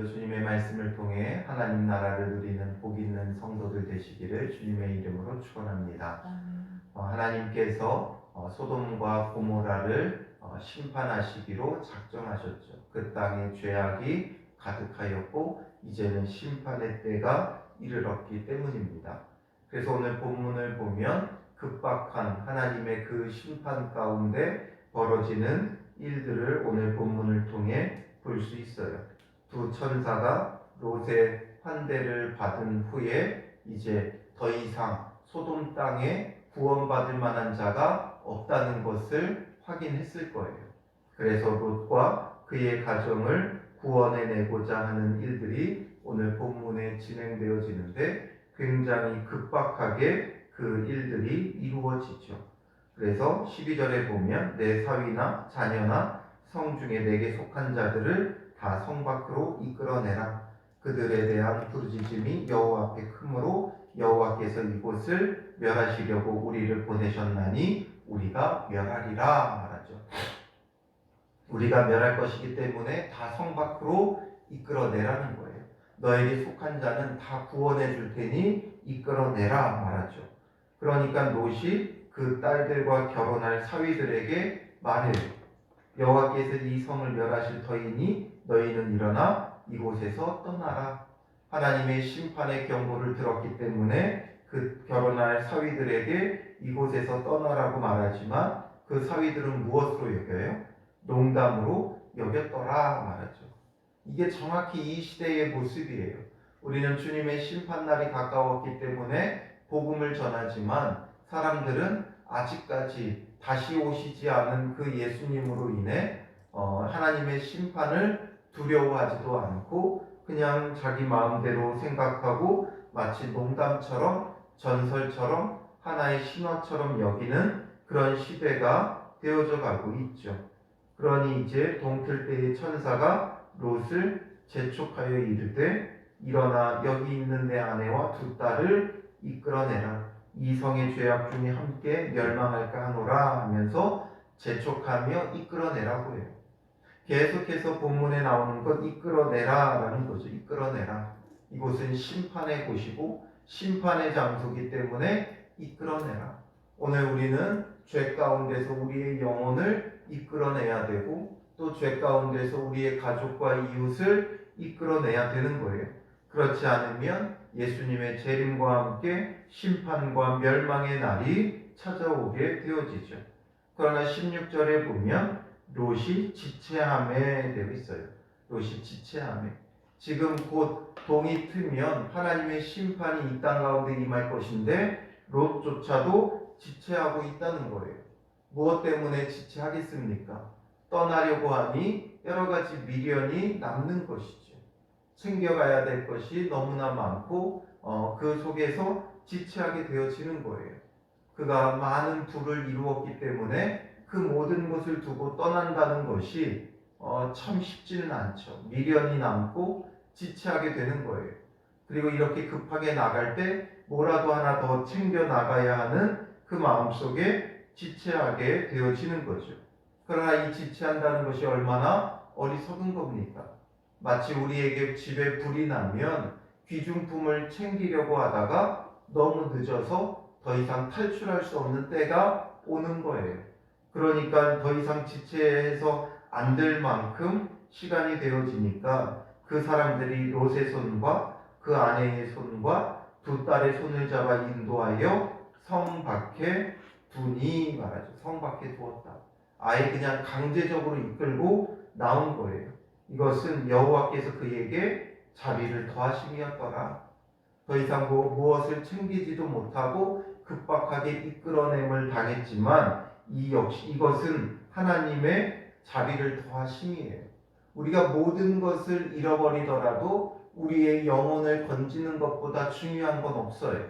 오늘도 주님의 말씀을 통해 하나님 나라를 누리는 복 있는 성도들 되시기를 주님의 이름으로 축원합니다. 하나님께서 소돔과 고모라를 심판하시기로 작정하셨죠. 그 땅에 죄악이 가득하였고 이제는 심판의 때가 이르렀기 때문입니다. 그래서 오늘 본문을 보면 급박한 하나님의 그 심판 가운데 벌어지는 일들을 오늘 본문을 통해 볼 수 있어요. 두 천사가 롯의 환대를 받은 후에 이제 더 이상 소돔 땅에 구원받을 만한 자가 없다는 것을 확인했을 거예요. 그래서 롯과 그의 가정을 구원해내고자 하는 일들이 오늘 본문에 진행되어지는데 굉장히 급박하게 그 일들이 이루어지죠. 그래서 12절에 보면 내 사위나 자녀나 성 중에 내게 속한 자들을 다 성 밖으로 이끌어내라. 그들에 대한 부르짖음이 여호와 앞에 크므로 여호와께서 이곳을 멸하시려고 우리를 보내셨나니 우리가 멸하리라 말하죠. 우리가 멸할 것이기 때문에 다 성 밖으로 이끌어내라는 거예요. 너에게 속한 자는 다 구원해 줄 테니 이끌어내라 말하죠. 그러니까 롯이 그 딸들과 결혼할 사위들에게 말해요. 여호와께서 이 성을 멸하실 터이니 너희는 일어나 이곳에서 떠나라. 하나님의 심판의 경고를 들었기 때문에 그 결혼할 사위들에게 이곳에서 떠나라고 말하지만 그 사위들은 무엇으로 여겨요? 농담으로 여겼더라 말하죠. 이게 정확히 이 시대의 모습이에요. 우리는 주님의 심판날이 가까웠기 때문에 복음을 전하지만 사람들은 아직까지 다시 오시지 않은 그 예수님으로 인해 하나님의 심판을 두려워하지도 않고 그냥 자기 마음대로 생각하고 마치 농담처럼 전설처럼 하나의 신화처럼 여기는 그런 시대가 되어져 가고 있죠. 그러니 이제 동틀 때의 천사가 롯을 재촉하여 이르되 일어나 여기 있는 내 아내와 두 딸을 이끌어내라. 이 성의 죄악 중에 함께 멸망할까 하노라 하면서 재촉하며 이끌어내라고 해요. 계속해서 본문에 나오는 것 이끌어내라 라는 거죠. 이끌어내라. 이곳은 심판의 곳이고 심판의 장소이기 때문에 이끌어내라. 오늘 우리는 죄 가운데서 우리의 영혼을 이끌어내야 되고 또 죄 가운데서 우리의 가족과 이웃을 이끌어내야 되는 거예요. 그렇지 않으면 예수님의 재림과 함께 심판과 멸망의 날이 찾아오게 되어지죠. 그러나 16절에 보면 롯이 지체함에 되어 있어요. 롯이 지체함에. 지금 곧 동이 트면 하나님의 심판이 이 땅 가운데 임할 것인데 롯조차도 지체하고 있다는 거예요. 무엇 때문에 지체하겠습니까? 떠나려고 하니 여러 가지 미련이 남는 것이죠. 챙겨가야 될 것이 너무나 많고 그 속에서 지체하게 되어지는 거예요. 그가 많은 부를 이루었기 때문에 그 모든 것을 두고 떠난다는 것이 참 쉽지는 않죠. 미련이 남고 지체하게 되는 거예요. 그리고 이렇게 급하게 나갈 때 뭐라도 하나 더 챙겨 나가야 하는 그 마음속에 지체하게 되어지는 거죠. 그러나 이 지체한다는 것이 얼마나 어리석은 겁니까? 마치 우리에게 집에 불이 나면 귀중품을 챙기려고 하다가 너무 늦어서 더 이상 탈출할 수 없는 때가 오는 거예요. 그러니까 더 이상 지체해서 안 될 만큼 시간이 되어지니까 그 사람들이 롯의 손과 그 아내의 손과 두 딸의 손을 잡아 인도하여 성 밖에 두니 말하죠. 성 밖에 두었다. 아예 그냥 강제적으로 이끌고 나온 거예요. 이것은 여호와께서 그에게 자비를 더하심이었더라. 더 이상 무엇을 챙기지도 못하고 급박하게 이끌어냄을 당했지만 이것은 하나님의 자비를 더하심이에요. 우리가 모든 것을 잃어버리더라도 우리의 영혼을 건지는 것보다 중요한 건 없어요.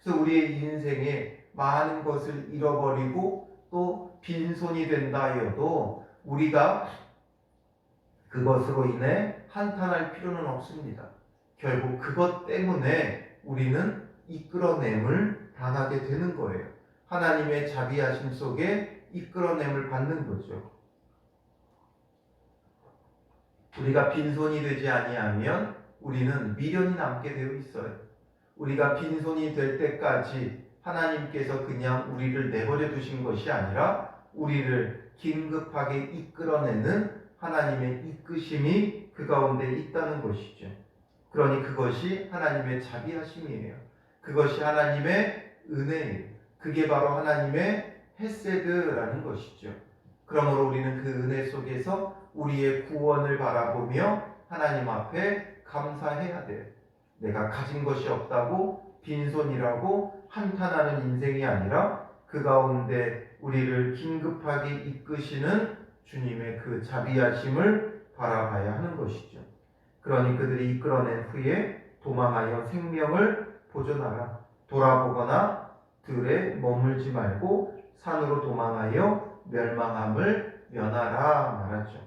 그래서 우리의 인생에 많은 것을 잃어버리고 또 빈손이 된다 하여도 우리가 그것으로 인해 한탄할 필요는 없습니다. 결국 그것 때문에 우리는 이끌어냄을 당하게 되는 거예요. 하나님의 자비하심 속에 이끌어냄을 받는 거죠. 우리가 빈손이 되지 아니하면 우리는 미련이 남게 되어 있어요. 우리가 빈손이 될 때까지 하나님께서 그냥 우리를 내버려 두신 것이 아니라 우리를 긴급하게 이끌어내는 하나님의 이끄심이 그 가운데 있다는 것이죠. 그러니 그것이 하나님의 자비하심이에요. 그것이 하나님의 은혜예요. 그게 바로 하나님의 헤세드라는 것이죠. 그러므로 우리는 그 은혜 속에서 우리의 구원을 바라보며 하나님 앞에 감사해야 돼요. 내가 가진 것이 없다고 빈손이라고 한탄하는 인생이 아니라 그 가운데 우리를 긴급하게 이끄시는 주님의 그 자비하심을 바라봐야 하는 것이죠. 그러니 그들이 이끌어낸 후에 도망하여 생명을 보존하라. 돌아보거나 들에 머물지 말고 산으로 도망하여 멸망함을 면하라 말하죠.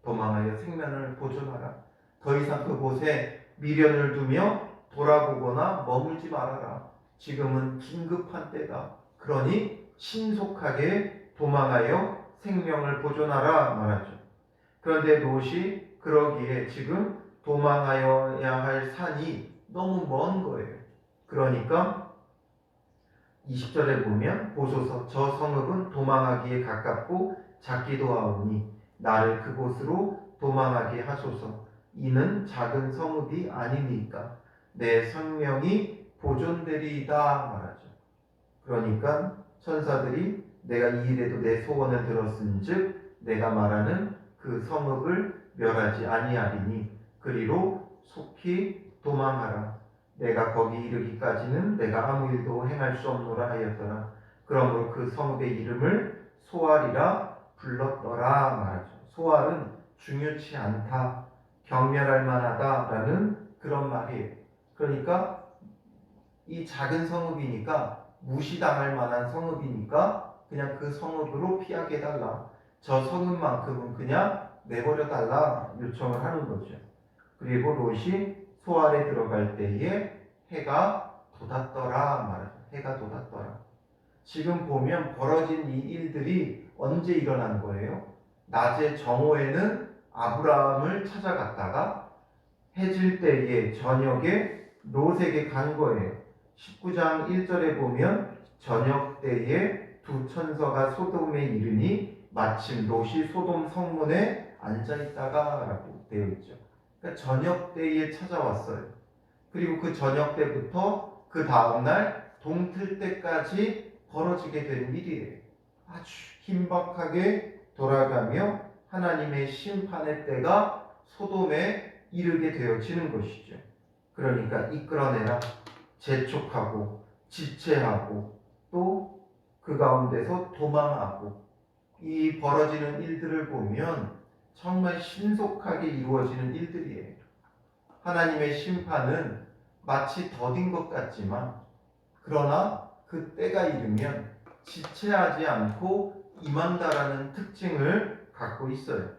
도망하여 생명을 보존하라. 더 이상 그곳에 미련을 두며 돌아보거나 머물지 말아라. 지금은 긴급한 때다. 그러니 신속하게 도망하여 생명을 보존하라 말하죠. 그런데 롯이 그러기에 지금 도망하여야 할 산이 너무 먼 거예요. 그러니까 20절에 보면 보소서 저 성읍은 도망하기에 가깝고 작기도 하오니 나를 그곳으로 도망하게 하소서. 이는 작은 성읍이 아니니까 내 생명이 보존되리이다 말하죠. 그러니까 천사들이 내가 이 일에도 내 소원을 들었은즉 내가 말하는 그 성읍을 멸하지 아니하리니 그리로 속히 도망하라. 내가 거기 이르기까지는 내가 아무 일도 행할 수 없노라 하였더라. 그러므로 그 성읍의 이름을 소알이라 불렀더라 말하죠. 소알은 중요치 않다, 경멸할 만하다라는 그런 말이에요. 그러니까 이 작은 성읍이니까 무시당할 만한 성읍이니까 그냥 그 성읍으로 피하게 해달라. 저 성읍만큼은 그냥 내버려 달라 요청을 하는 거죠. 그리고 롯이 소알에 들어갈 때에 해가 돋았더라 말하죠. 해가 돋았더라. 지금 보면 벌어진 이 일들이 언제 일어난 거예요? 낮에 정오에는 아브라함을 찾아갔다가 해질 때에 저녁에 롯에게 간 거예요. 19장 1절에 보면 저녁 때에 두 천사가 소돔에 이르니 마침 롯이 소돔 성문에 앉아있다가 라고 되어 있죠. 그러니까 저녁 때에 찾아왔어요. 그리고 그 저녁 때부터 그 다음날 동틀 때까지 벌어지게 된 일이에요. 아주 긴박하게 돌아가며 하나님의 심판의 때가 소돔에 이르게 되어지는 것이죠. 그러니까 이끌어내라, 재촉하고 지체하고 또 그 가운데서 도망하고 이 벌어지는 일들을 보면 정말 신속하게 이루어지는 일들이에요. 하나님의 심판은 마치 더딘 것 같지만 그러나 그 때가 이르면 지체하지 않고 임한다라는 특징을 갖고 있어요.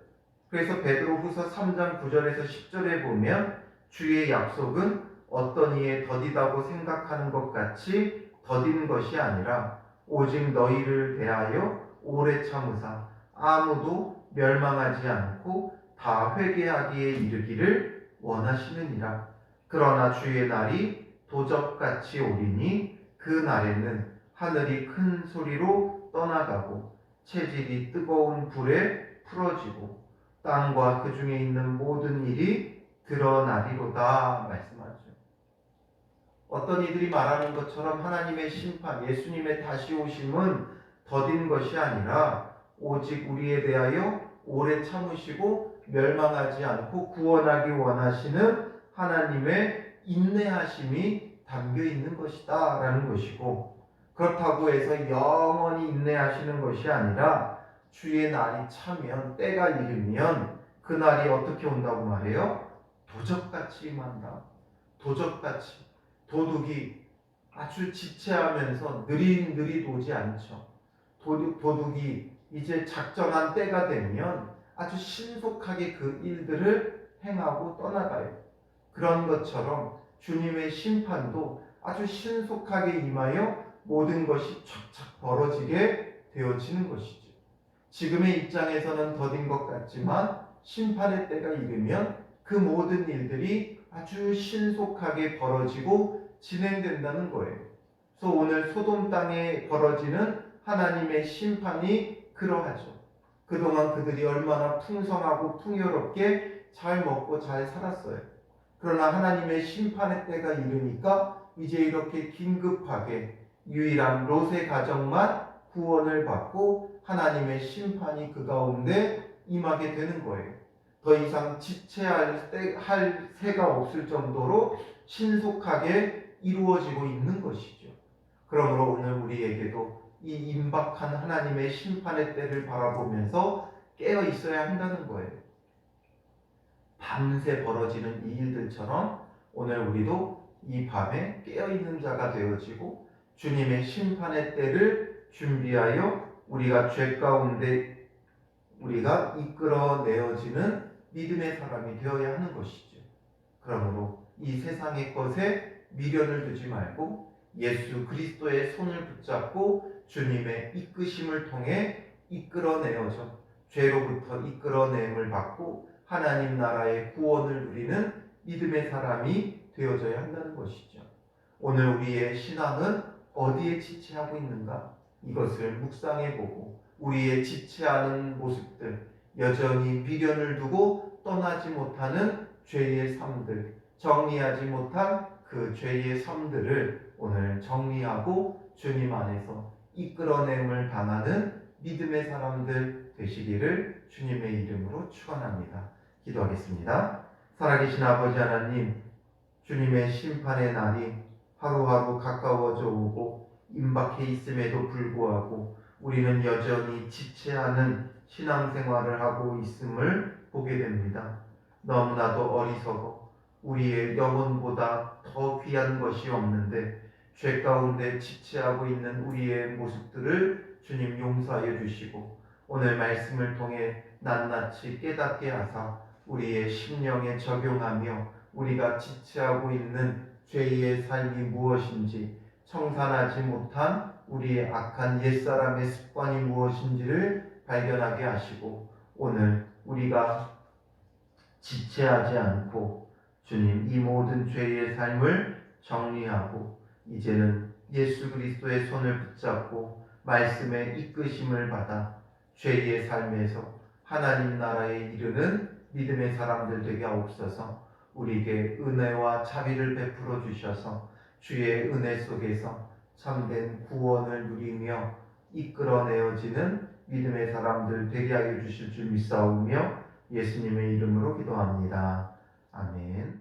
그래서 베드로후서 3장 9절에서 10절에 보면 주의 약속은 어떤 이에 더디다고 생각하는 것 같이 더딘 것이 아니라 오직 너희를 대하여 오래 참으사 아무도 멸망하지 않고 다 회개하기에 이르기를 원하시느니라. 그러나 주의 날이 도적같이 오리니 그 날에는 하늘이 큰 소리로 떠나가고 체질이 뜨거운 불에 풀어지고 땅과 그 중에 있는 모든 일이 드러나리로다 말씀하죠. 어떤 이들이 말하는 것처럼 하나님의 심판, 예수님의 다시 오심은 더딘 것이 아니라 오직 우리에 대하여 오래 참으시고 멸망하지 않고 구원하기 원하시는 하나님의 인내하심이 담겨 있는 것이다 라는 것이고, 그렇다고 해서 영원히 인내하시는 것이 아니라 주의 날이 차면 때가 이르면 그 날이 어떻게 온다고 말해요? 도적같이 임한다. 도적같이. 도둑이 아주 지체하면서 느릿느릿 오지 않죠. 도둑이 이제 작정한 때가 되면 아주 신속하게 그 일들을 행하고 떠나가요. 그런 것처럼 주님의 심판도 아주 신속하게 임하여 모든 것이 촥촥 벌어지게 되어지는 것이죠. 지금의 입장에서는 더딘 것 같지만 심판의 때가 이르면 그 모든 일들이 아주 신속하게 벌어지고 진행된다는 거예요. 그래서 오늘 소돔 땅에 벌어지는 하나님의 심판이 그러하죠. 그동안 그들이 얼마나 풍성하고 풍요롭게 잘 먹고 잘 살았어요. 그러나 하나님의 심판의 때가 이르니까 이제 이렇게 긴급하게 유일한 롯의 가정만 구원을 받고 하나님의 심판이 그 가운데 임하게 되는 거예요. 더 이상 지체할 새가 없을 정도로 신속하게 이루어지고 있는 것이죠. 그러므로 오늘 우리에게도 이 임박한 하나님의 심판의 때를 바라보면서 깨어 있어야 한다는 거예요. 밤새 벌어지는 이 일들처럼 오늘 우리도 이 밤에 깨어있는 자가 되어지고 주님의 심판의 때를 준비하여 우리가 죄 가운데 우리가 이끌어내어지는 믿음의 사람이 되어야 하는 것이죠. 그러므로 이 세상의 것에 미련을 두지 말고 예수 그리스도의 손을 붙잡고 주님의 이끄심을 통해 이끌어내어져 죄로부터 이끌어냄을 받고 하나님 나라의 구원을 누리는 믿음의 사람이 되어져야 한다는 것이죠. 오늘 우리의 신앙은 어디에 지체하고 있는가? 이것을 묵상해보고 우리의 지체하는 모습들, 여전히 미련을 두고 떠나지 못하는 죄의 삶들, 정리하지 못한 그 죄의 삶들을 오늘 정리하고 주님 안에서 이끌어냄을 당하는 믿음의 사람들 되시기를 주님의 이름으로 축원합니다. 기도하겠습니다. 살아계신 아버지 하나님, 주님의 심판의 날이 하루하루 가까워져 오고 임박해 있음에도 불구하고 우리는 여전히 지체하는 신앙생활을 하고 있음을 보게 됩니다. 너무나도 어리석어 우리의 영혼보다 더 귀한 것이 없는데 죄 가운데 지체하고 있는 우리의 모습들을 주님 용서하여 주시고 오늘 말씀을 통해 낱낱이 깨닫게 하사 우리의 심령에 적용하며 우리가 지체하고 있는 죄의 삶이 무엇인지 청산하지 못한 우리의 악한 옛사람의 습관이 무엇인지를 발견하게 하시고 오늘 우리가 지체하지 않고 주님 이 모든 죄의 삶을 정리하고 이제는 예수 그리스도의 손을 붙잡고 말씀의 이끄심을 받아 죄의 삶에서 하나님 나라에 이르는 믿음의 사람들 되게 하옵소서. 우리에게 은혜와 자비를 베풀어 주셔서 주의 은혜 속에서 참된 구원을 누리며 이끌어내어지는 믿음의 사람들 되게 하여 주실 줄 믿사오며 예수님의 이름으로 기도합니다. 아멘.